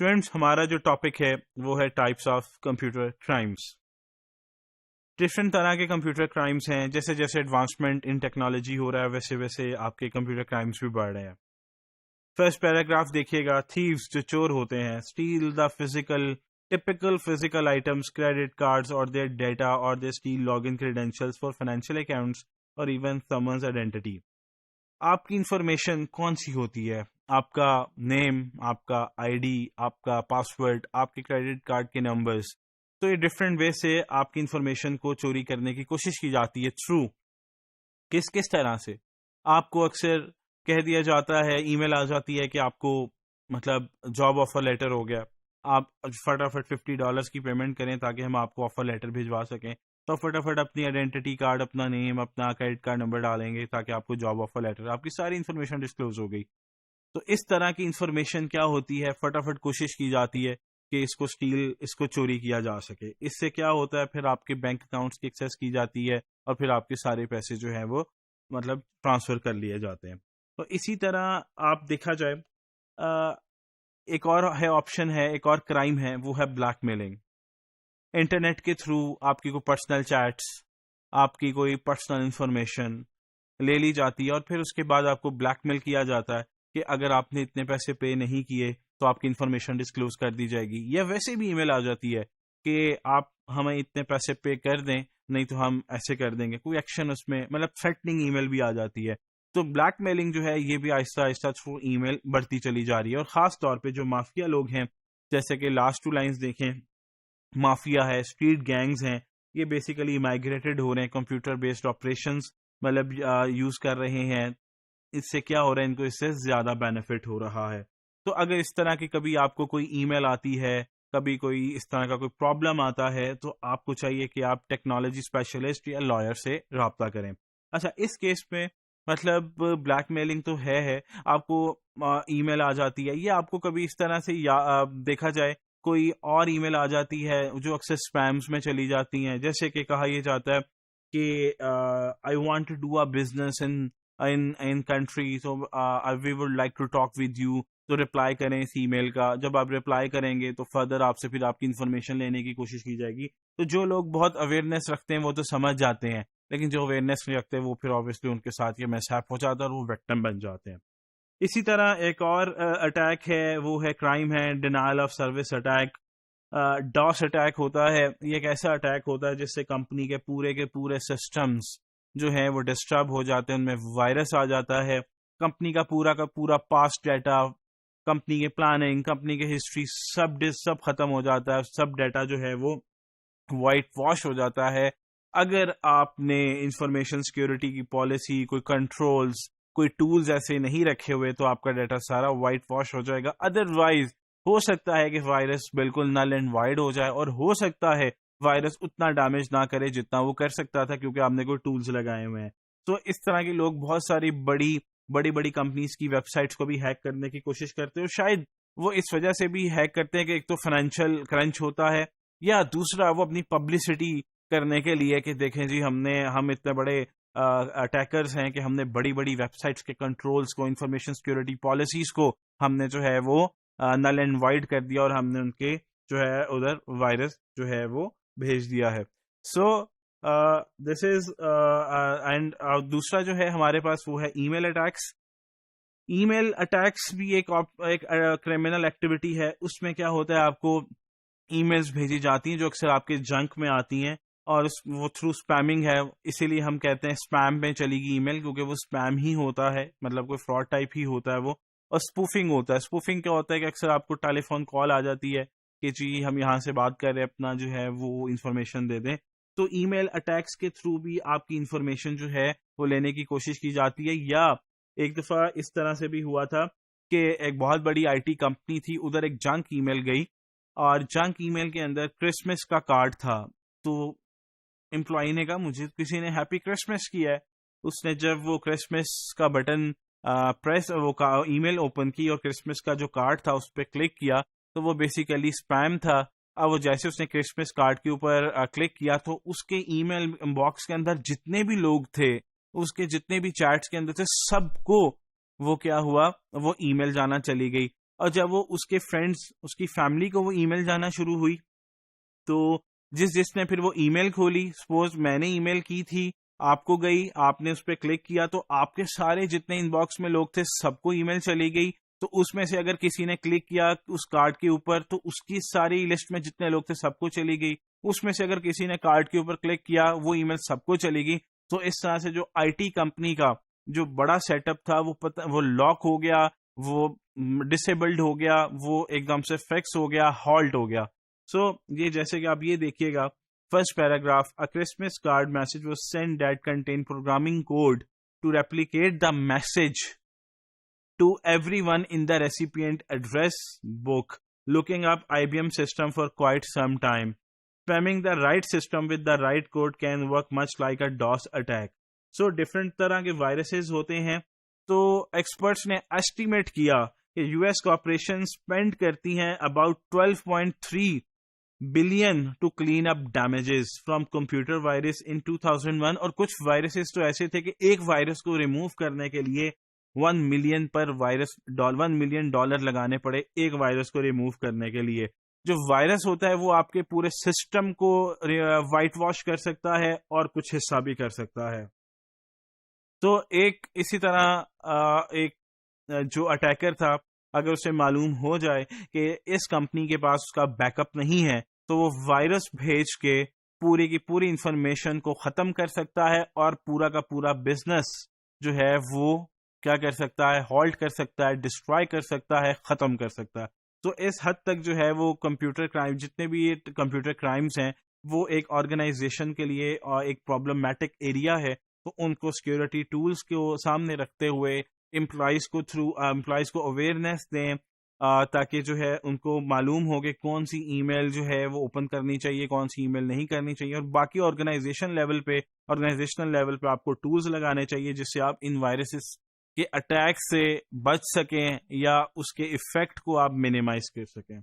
Students ہمارا جو topic ہے وہ ہے types of computer crimes. Different طرح کے کمپیوٹر کرائمس ہیں. جیسے جیسے ایڈوانسمنٹ ان ٹیکنالوجی ہو رہا ہے ویسے ویسے آپ کے کمپیوٹر کرائمس بھی بڑھ رہے ہیں. فرسٹ پیراگراف دیکھیے گا. تھیوز جو چور ہوتے ہیں steel the typical physical items, credit cards or their data, or they steal login credentials for financial accounts or even someone's identity. آپ کی انفارمیشن کون سی ہوتی ہے؟ آپ کا نیم، آپ کا آئی ڈی، آپ کا پاسورڈ، آپ کے کریڈٹ کارڈ کے نمبرز. تو یہ ڈفرینٹ وے سے آپ کی انفارمیشن کو چوری کرنے کی کوشش کی جاتی ہے. تھرو کس طرح سے؟ آپ کو اکثر کہہ دیا جاتا ہے، ای میل آ جاتی ہے کہ آپ کو مطلب جاب آفر لیٹر ہو گیا، آپ فٹافٹ $50 کی پیمنٹ کریں تاکہ ہم آپ کو آفر لیٹر بھجوا سکیں. تو فٹافٹ اپنی آئیڈینٹی کارڈ، اپنا نیم، اپنا کریڈٹ کارڈ نمبر ڈالیں گے تاکہ آپ کو جاب آفر لیٹر، آپ کی ساری انفارمیشن ڈسکلوز ہو گئی. تو اس طرح کی انفارمیشن کیا ہوتی ہے، فٹافٹ کوشش کی جاتی ہے کہ اس کو چوری کیا جا سکے. اس سے کیا ہوتا ہے، پھر آپ کے بینک اکاؤنٹس کی ایکسیس کی جاتی ہے اور پھر آپ کے سارے پیسے جو ہیں وہ مطلب ٹرانسفر کر لیے جاتے ہیں. تو اسی طرح آپ دیکھا جائے ایک اور ہے آپشن ہے، ایک اور کرائم ہے، وہ ہے بلیک میلنگ. انٹرنیٹ کے تھرو آپ کی کوئی پرسنل چیٹس، آپ کی کوئی پرسنل انفارمیشن لے لی جاتی ہے اور پھر اس کے بعد آپ کو بلیک میل کیا جاتا ہے کہ اگر آپ نے اتنے پیسے پے نہیں کیے تو آپ کی انفارمیشن ڈسکلوز کر دی جائے گی. یا ویسے بھی ای میل آ جاتی ہے کہ آپ ہمیں اتنے پیسے پے کر دیں نہیں تو ہم ایسے کر دیں گے. کوئی ایکشن اس میں مطلب تھریٹننگ ای میل بھی آ جاتی ہے. تو بلیک میلنگ جو ہے یہ بھی آہستہ آہستہ تھرو ای میل بڑھتی چلی جا رہی ہے. اور خاص طور پہ جو مافیا لوگ ہیں، جیسے کہ لاسٹ 2 لائنز دیکھیں، مافیا ہے، اسٹریٹ گینگز ہیں، یہ بیسیکلی مائگریٹڈ ہو رہے ہیں، کمپیوٹر بیسڈ آپریشنز مطلب یوز کر رہے ہیں. اس سے کیا ہو رہا ہے، ان کو اس سے زیادہ بینیفٹ ہو رہا ہے. تو اگر اس طرح کی کبھی آپ کو کوئی ای میل آتی ہے، کبھی کوئی اس طرح کا کوئی پرابلم آتا ہے، تو آپ کو چاہیے کہ آپ ٹیکنالوجی اسپیشلسٹ یا لائر سے رابطہ کریں. اچھا، اس کیس میں مطلب بلیک میلنگ تو ہے آپ کو ای میل آ جاتی ہے، یا آپ کو کبھی اس طرح سے دیکھا جائے کوئی اور ای میل آ جاتی ہے جو اکثر اسپیمز میں چلی جاتی ہیں. جیسے کہ کہا یہ جاتا ہے کہ I want to do a business in country, so we would like to talk with you. تو رپلائی کریں اس ای میل کا. جب آپ رپلائی کریں گے تو فردر آپ سے پھر آپ کی انفارمیشن لینے کی کوشش کی جائے گی. تو جو لوگ بہت اویئرنیس رکھتے ہیں وہ تو سمجھ جاتے ہیں، لیکن جو اویئرنیس نہیں رکھتے وہ پھر آبویسلی ان کے ساتھ یہ میسہپ ہو جاتا ہے اور وہ وکٹم بن جاتے ہیں. اسی طرح ایک اور اٹیک ہے، وہ ہے کرائم ہے denial of service attack. DOS attack ہوتا ہے. یہ ایک ایسا اٹیک ہوتا ہے جس سے کمپنی کے پورے سسٹمز جو ہیں وہ ڈسٹرب ہو جاتے ہیں، ان میں وائرس آ جاتا ہے. کمپنی کا پورا پاسٹ ڈیٹا، کمپنی کے پلاننگ، کمپنی کے ہسٹری سب ختم ہو جاتا ہے. سب ڈیٹا جو ہے وہ وائٹ واش ہو جاتا ہے. اگر آپ نے انفارمیشن سیکیورٹی کی پالیسی، کوئی کنٹرولز، کوئی ٹولز ایسے نہیں رکھے ہوئے تو آپ کا ڈیٹا سارا وائٹ واش ہو جائے گا. ادروائز ہو سکتا ہے کہ وائرس بالکل نل اینڈ وائڈ ہو جائے، اور ہو سکتا ہے وائرس اتنا ڈیمیج نہ کرے جتنا وہ کر سکتا تھا کیونکہ آپ نے کوئی ٹولز لگائے ہوئے ہیں. تو اس طرح کے لوگ بہت ساری بڑی کمپنیز کی ویب سائٹس کو بھی ہیک کرنے کی کوشش کرتے ہیں. اور شاید وہ اس وجہ سے بھی ہیک کرتے ہیں کہ ایک تو فائنینشیل کرنچ ہوتا ہے، یا دوسرا وہ اپنی پبلسٹی کرنے کے لیے کہ دیکھیں جی ہم اتنے بڑے اٹیکرز ہیں کہ ہم نے بڑی ویب سائٹس کے کنٹرولز کو، انفارمیشن سیکیورٹی پالیسیز کو ہم نے جو ہے وہ نل اینڈ وائڈ کر دیا اور ہم نے ان کے جو ہے ادھر وائرس جو ہے وہ بھیج دیا ہے. سو دس از اینڈ دوسرا جو ہے ہمارے پاس وہ ہے ای میل اٹیکس. ای میل اٹیکس بھی ایک کرمنل ایکٹیویٹی ہے. اس میں کیا ہوتا ہے، آپ کو ای میلز بھیجی جاتی ہیں جو اکثر آپ کے جنک میں آتی ہیں، اور وہ تھرو اسپیمنگ ہے. اسی لیے ہم کہتے ہیں اسپیم میں چلی گی ای میل، کیونکہ وہ اسپیم ہی ہوتا ہے، مطلب کوئی فراڈ ٹائپ ہی ہوتا ہے وہ. اور اسپوفنگ ہوتا ہے. اسپوفنگ کیا ہوتا ہے کہ اکثر آپ کو ٹیلی فون کال آ جاتی ہے کہ جی ہم یہاں سے بات کر رہے ہیں، اپنا جو ہے وہ انفارمیشن دے دیں. تو ای میل اٹیکس کے تھرو بھی آپ کی انفارمیشن جو ہے وہ لینے کی کوشش کی جاتی ہے. یا ایک دفعہ اس طرح سے بھی ہوا تھا کہ ایک بہت بڑی آئی ٹی کمپنی تھی، ادھر ایک جنک ای میل گئی، اور جنک ای میل کے اندر کرسمس کا کارڈ تھا. تو امپلائی نے کہا مجھے کسی نے ہیپی کرسمس کیا ہے. اس نے جب وہ کرسمس کا بٹن پریس وہ ای میل اوپن کی اور کرسمس کا جو کارڈ تھا اس پہ کلک کیا تو وہ بیسیکلی اسپیم تھا. اب وہ جیسے اس نے کرسمس کارڈ کے اوپر کلک کیا تو اس کے ای میل باکس کے اندر جتنے بھی لوگ تھے، اس کے جتنے بھی چیٹس کے اندر تھے، سب کو وہ کیا ہوا، وہ ای میل جانا چلی گئی. اور جب وہ اس کے فرینڈس، اس کی فیملی کو وہ ای میل جانا شروع ہوئی، تو جس نے پھر وہ ای میل کھولی، سپوز میں نے ای میل کی تھی، آپ کو گئی، آپ نے اس پہ کلک کیا، تو آپ کے سارے جتنے ان باکس میں لوگ تھے سب کو ای میل چلی گئی. تو اس میں سے اگر کسی نے کلک کیا اس کارڈ کے اوپر تو اس کی ساری لسٹ میں جتنے لوگ تھے سب کو چلی گئی. اس میں سے اگر کسی نے کارڈ کے اوپر کلک کیا وہ ای میل سب کو چلی گئی. تو اس طرح سے جو آئی ٹی کمپنی کا جو بڑا سیٹ اپ تھا وہ لاک ہو گیا، وہ ڈسیبلڈ ہو گیا، وہ ایک دم سے فکس ہو گیا، ہالٹ ہو گیا. سو یہ جیسے کہ آپ یہ دیکھیے گا، first paragraph, a Christmas card message was sent that contained programming code to replicate the message to everyone in the recipient address book, looking up IBM system for quite some time. Spamming the right system with the right code can work much like a DOS attack. So different طرح کے viruses ہوتے ہیں. تو experts نے estimate کیا کہ U S corporation spend کرتی ہیں about 12.3 billion to clean up damages from computer virus in 2001. اور کچھ وائرسز تو ایسے تھے کہ ایک وائرس کو ریموو کرنے کے لیے 1 ملین پر وائرس $1 ملین لگانے پڑے ایک وائرس کو ریموو کرنے کے لیے. جو وائرس ہوتا ہے وہ آپ کے پورے سسٹم کو وائٹ واش کر سکتا ہے اور کچھ حصہ بھی کر سکتا ہے. تو ایک اسی طرح ایک جو اٹیکر تھا، اگر اسے معلوم ہو جائے کہ اس کمپنی کے پاس اس کا بیک اپ نہیں ہے تو وہ وائرس بھیج کے پوری کی پوری انفارمیشن کو ختم کر سکتا ہے اور پورا کا پورا بزنس جو ہے وہ کیا کر سکتا ہے، ہالٹ کر سکتا ہے، ڈسٹرائے کر سکتا ہے، ختم کر سکتا ہے. تو اس حد تک جو ہے وہ کمپیوٹر کرائم، جتنے بھی یہ کمپیوٹر کرائمز ہیں وہ ایک آرگنائزیشن کے لیے ایک پرابلمٹک ایریا ہے. تو ان کو سیکورٹی ٹولز کو سامنے رکھتے ہوئے امپلائیز کو اویئرنیس دیں تاکہ جو ہے ان کو معلوم ہو کہ کون سی ای میل جو ہے وہ اوپن کرنی چاہیے، کون سی ای میل نہیں کرنی چاہیے. اور باقی آرگنائزیشنل لیول پہ آپ کو ٹولز لگانے چاہیے جس سے آپ ان وائرسز کے اٹیک سے بچ سکیں یا اس کے ایفیکٹ کو آپ منیمائز کر سکیں.